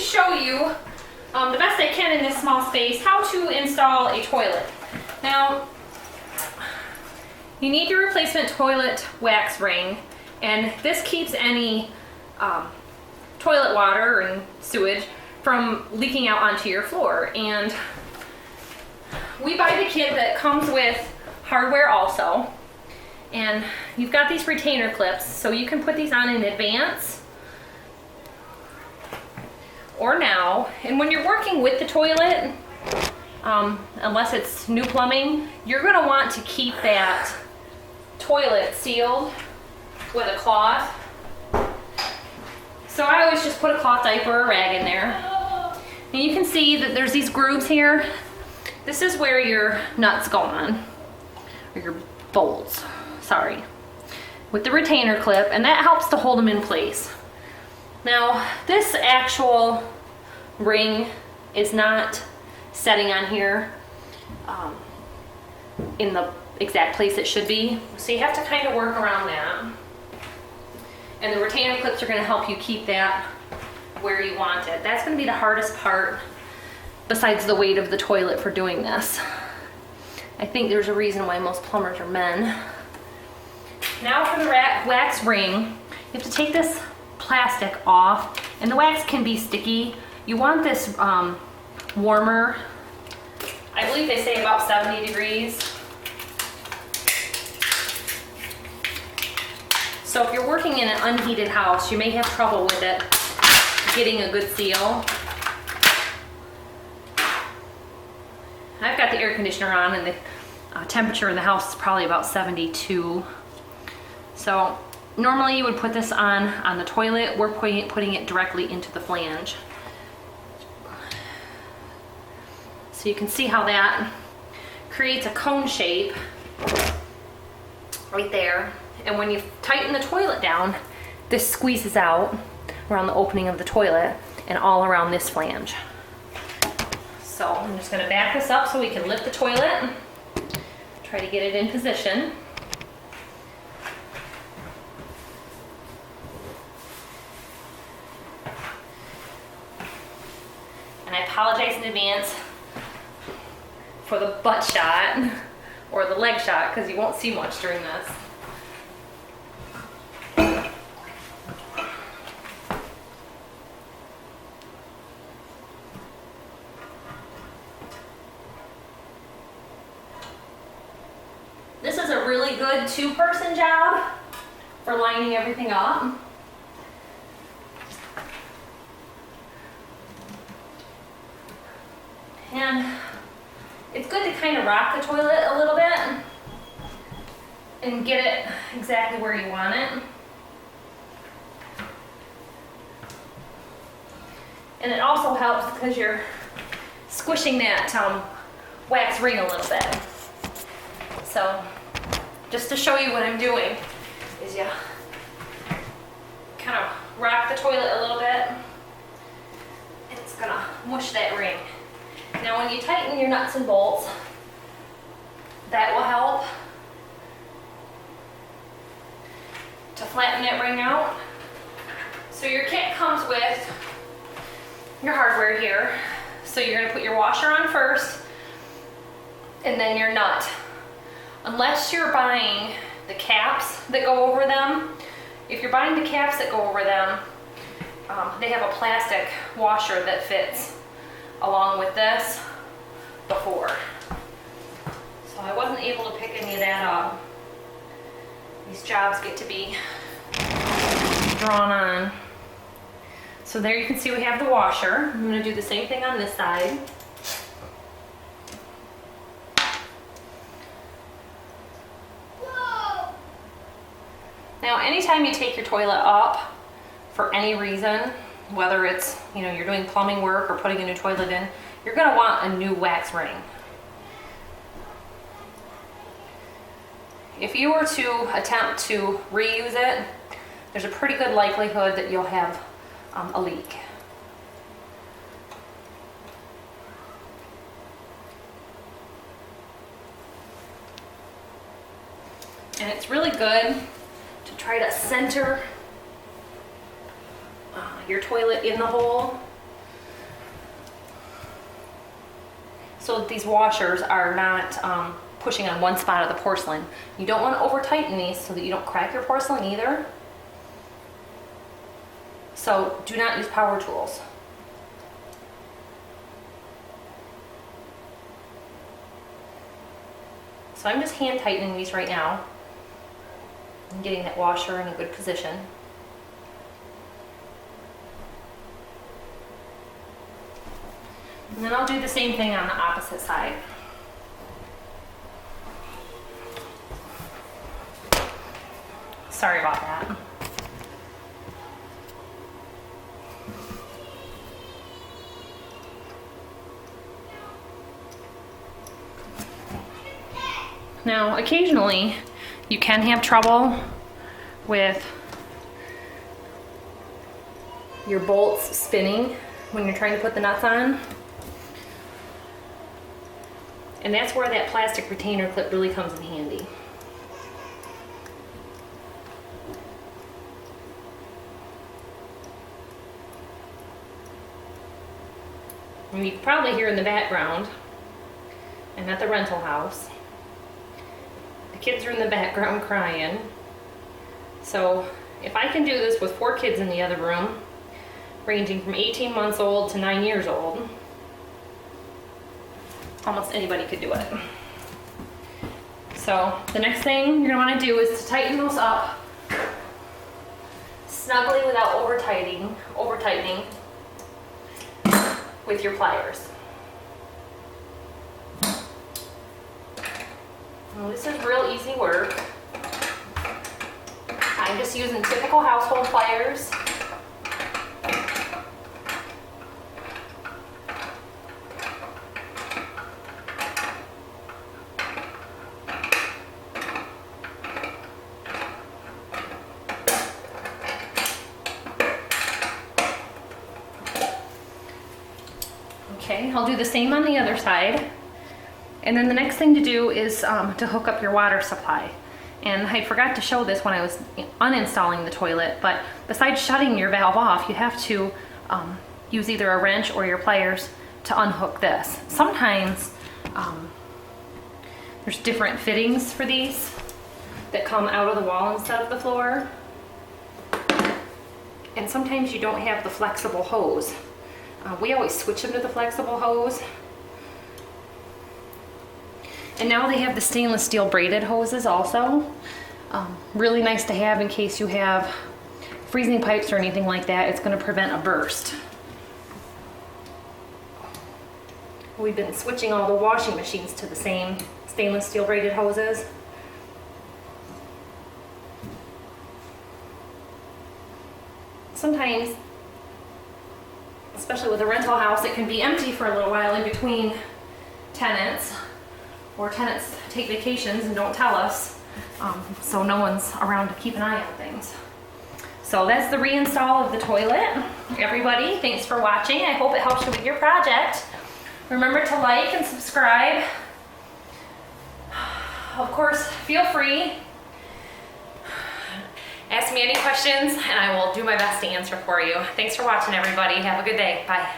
show you the best I can in this small space how to install a toilet. Now, you need your replacement toilet wax ring, and this keeps any toilet water and sewage from leaking out onto your floor. And we buy the kit that comes with hardware also, and you've got these retainer clips, so you can put these on in advance or now. And when you're working with the toilet, unless it's new plumbing, you're going to want to keep that toilet sealed with a cloth. So I always just put a cloth diaper or a rag in there. And you can see that there's these grooves here. This is where your nuts go on, or your bolts, sorry, with the retainer clip, and that helps to hold them in place. Now, this actual ring is not setting on here in the exact place it should be, so you have to kind of work around that. And the retainer clips are going to help you keep that where you want it. That's going to be the hardest part, besides the weight of the toilet, for doing this. I think there's a reason why most plumbers are men. Now for the wax ring, you have to take this plastic off, and the wax can be sticky. You want this warmer. I believe they say about 70 degrees. So if you're working in an unheated house, you may have trouble with it getting a good seal. I've got the air conditioner on, and the temperature in the house is probably about 72. So normally you would put this on the toilet. We're putting it directly into the flange. So you can see how that creates a cone shape right there. And when you tighten the toilet down, this squeezes out around the opening of the toilet and all around this flange. So I'm just going to back this up so we can lift the toilet, try to get it in position. And I apologize in advance for the butt shot or the leg shot, because you won't see much during this. This is a really good two-person job for lining everything up. And it's good to kind of rock the toilet a little bit and get it exactly where you want it. And it also helps because you're squishing that wax ring a little bit. So just to show you what I'm doing is you kind of rock the toilet a little bit, and it's gonna mush that ring. Now when you tighten your nuts and bolts, that will help to flatten that ring out. So your kit comes with your hardware here. So you're gonna put your washer on first, and then your nut. Unless you're buying the caps that go over them, if you're buying the caps that go over them, they have a plastic washer that fits along with this before. So I wasn't able to pick any of that up. These jobs get to be drawn on. So there you can see we have the washer. I'm going to do the same thing on this side. Now, anytime you take your toilet up for any reason, whether it's, you're doing plumbing work or putting a new toilet in, you're going to want a new wax ring. If you were to attempt to reuse it, there's a pretty good likelihood that you'll have a leak. And it's really good to try to center your toilet in the hole so that these washers are not pushing on one spot of the porcelain. You don't want to over tighten these so that you don't crack your porcelain either. So do not use power tools. So I'm just hand tightening these right now and getting that washer in a good position. And then I'll do the same thing on the opposite side. Sorry about that. Now, occasionally, you can have trouble with your bolts spinning when you're trying to put the nuts on. And that's where that plastic retainer clip really comes in handy. And you can probably hear in the background, I'm at the rental house. The kids are in the background crying. So if I can do this with 4 kids in the other room, ranging from 18 months old to 9 years old, almost anybody could do it. So the next thing you're gonna wanna do is to tighten those up snugly without over tightening with your pliers. Well, this is real easy work. I'm just using typical household pliers. Okay, I'll do the same on the other side. And then the next thing to do is to hook up your water supply. And I forgot to show this when I was uninstalling the toilet, but besides shutting your valve off, you have to use either a wrench or your pliers to unhook this. Sometimes there's different fittings for these that come out of the wall instead of the floor. And sometimes you don't have the flexible hose. We always switch them to the flexible hose. And now they have the stainless steel braided hoses also. Really nice to have in case you have freezing pipes or anything like that. It's going to prevent a burst. We've been switching all the washing machines to the same stainless steel braided hoses. Sometimes, especially with a rental house, it can be empty for a little while in between tenants, or tenants take vacations and don't tell us, so no one's around to keep an eye on things. So that's the reinstall of the toilet. Everybody, thanks for watching. I hope it helps you with your project. Remember to like and subscribe. Of course, feel free. Ask me any questions and I will do my best to answer for you. Thanks for watching, everybody. Have a good day. Bye.